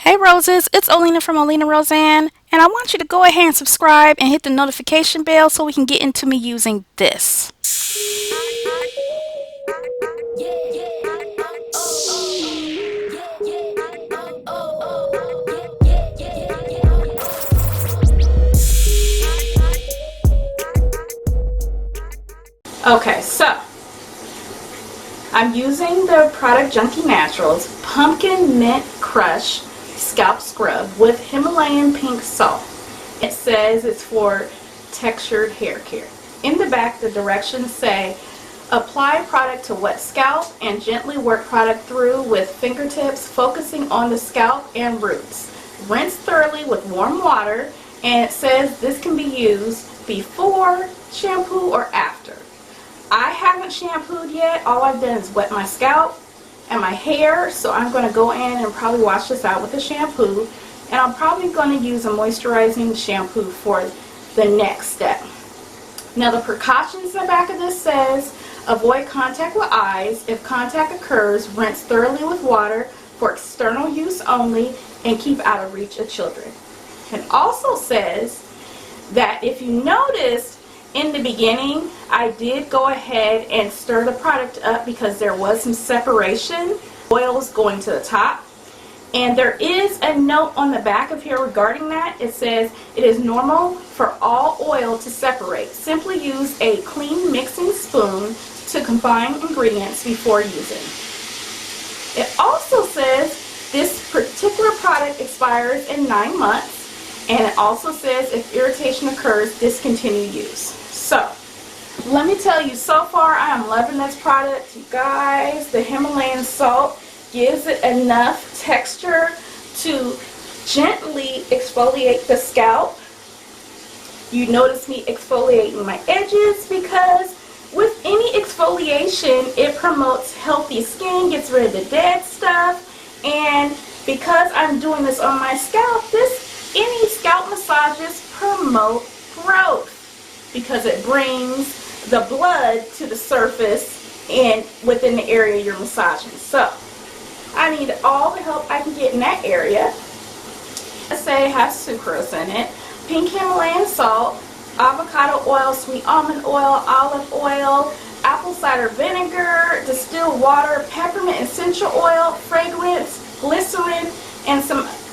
Hey Roses, it's Olena from Olena Roseanne, and I want you to go ahead and subscribe and hit the notification bell so we can get into me using this. Okay, so I'm using the product Junkie Naturals Pumpkin Mint Crush Scalp Scrub with Himalayan Pink Salt. It says it's for textured hair care. In the back, the directions say, apply product to wet scalp and gently work product through with fingertips, focusing on the scalp and roots. Rinse thoroughly with warm water, and it says this can be used before shampoo or after. I haven't shampooed yet. All I've done is wet my scalp and my hair, so I'm going to go in and probably wash this out with a shampoo, and I'm probably going to use a moisturizing shampoo for the next step. Now the precautions in the back of this says, avoid contact with eyes. If contact occurs, rinse thoroughly with water for external use only and keep out of reach of children. It also says that if you noticed in the beginning, I did go ahead and stir the product up because there was some separation. Oils going to the top. And there is a note on the back of here regarding that. It says it is normal for all oil to separate. Simply use a clean mixing spoon to combine ingredients before using. It also says this particular product expires in 9 months. And it also says if irritation occurs, discontinue use. So, let me tell you, so far I am loving this product. You guys, the Himalayan salt gives it enough texture to gently exfoliate the scalp. You notice me exfoliating my edges because with any exfoliation, it promotes healthy skin, gets rid of the dead stuff, and because I'm doing this on my scalp, any scalp massages promote growth because it brings the blood to the surface and within the area you're massaging. So I need all the help I can get in that area. Let's say it has sucrose in it, pink Himalayan salt, avocado oil, sweet almond oil, olive oil, apple cider vinegar, distilled water, peppermint essential oil, fragrance, glycerin, and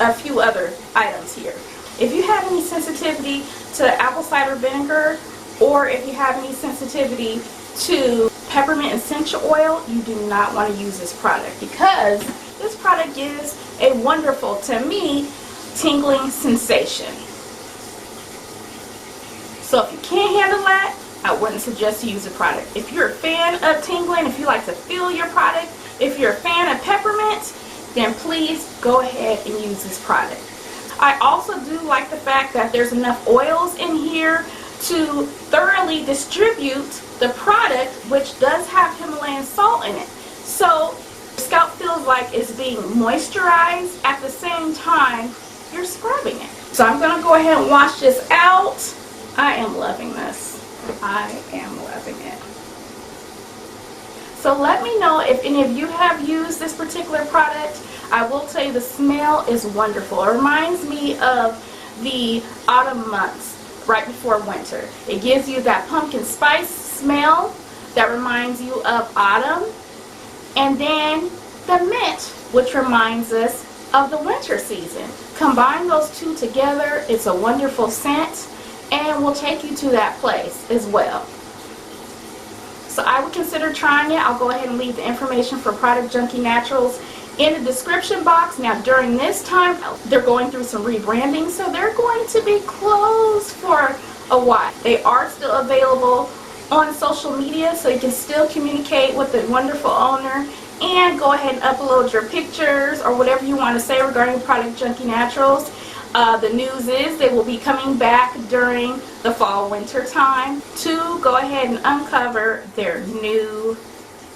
a few other items here. If you have any sensitivity to apple cider vinegar, or if you have any sensitivity to peppermint essential oil, you do not want to use this product because this product gives a wonderful, to me, tingling sensation. So if you can't handle that, I wouldn't suggest you use the product. If you're a fan of tingling, if you like to feel your product, if you're a fan of peppermint, then please go ahead and use this product. I also do like the fact that there's enough oils in here to thoroughly distribute the product, which does have Himalayan salt in it. So the scalp feels like it's being moisturized at the same time you're scrubbing it. So I'm going to go ahead and wash this out. I am loving this. I am loving it. So let me know if any of you have used this particular product. I will tell you the smell is wonderful. It reminds me of the autumn months right before winter. It gives you that pumpkin spice smell that reminds you of autumn, and then the mint, which reminds us of the winter season. Combine those two together, it's a wonderful scent, and will take you to that place as well. So I would consider trying it. I'll go ahead and leave the information for Product Junkie Naturals in the description box. Now during this time, they're going through some rebranding, so they're going to be closed for a while. They are still available on social media, so you can still communicate with the wonderful owner and go ahead and upload your pictures or whatever you want to say regarding Product Junkie Naturals. The news is they will be coming back during the fall winter time to go ahead and uncover their new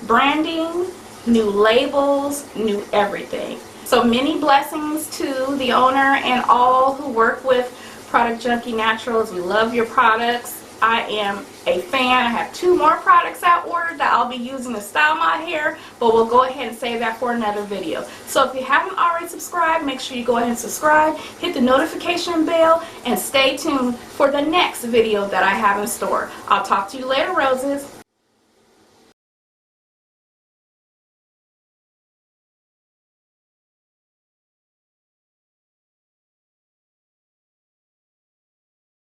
branding, new labels, new everything. So many blessings to the owner and all who work with Product Junkie Naturals. We love your products. I am a fan. I have 2 more products I ordered that I'll be using to style my hair, but we'll go ahead and save that for another video. So if you haven't already subscribed, make sure you go ahead and subscribe, hit the notification bell, and stay tuned for the next video that I have in store. I'll talk to you later, roses.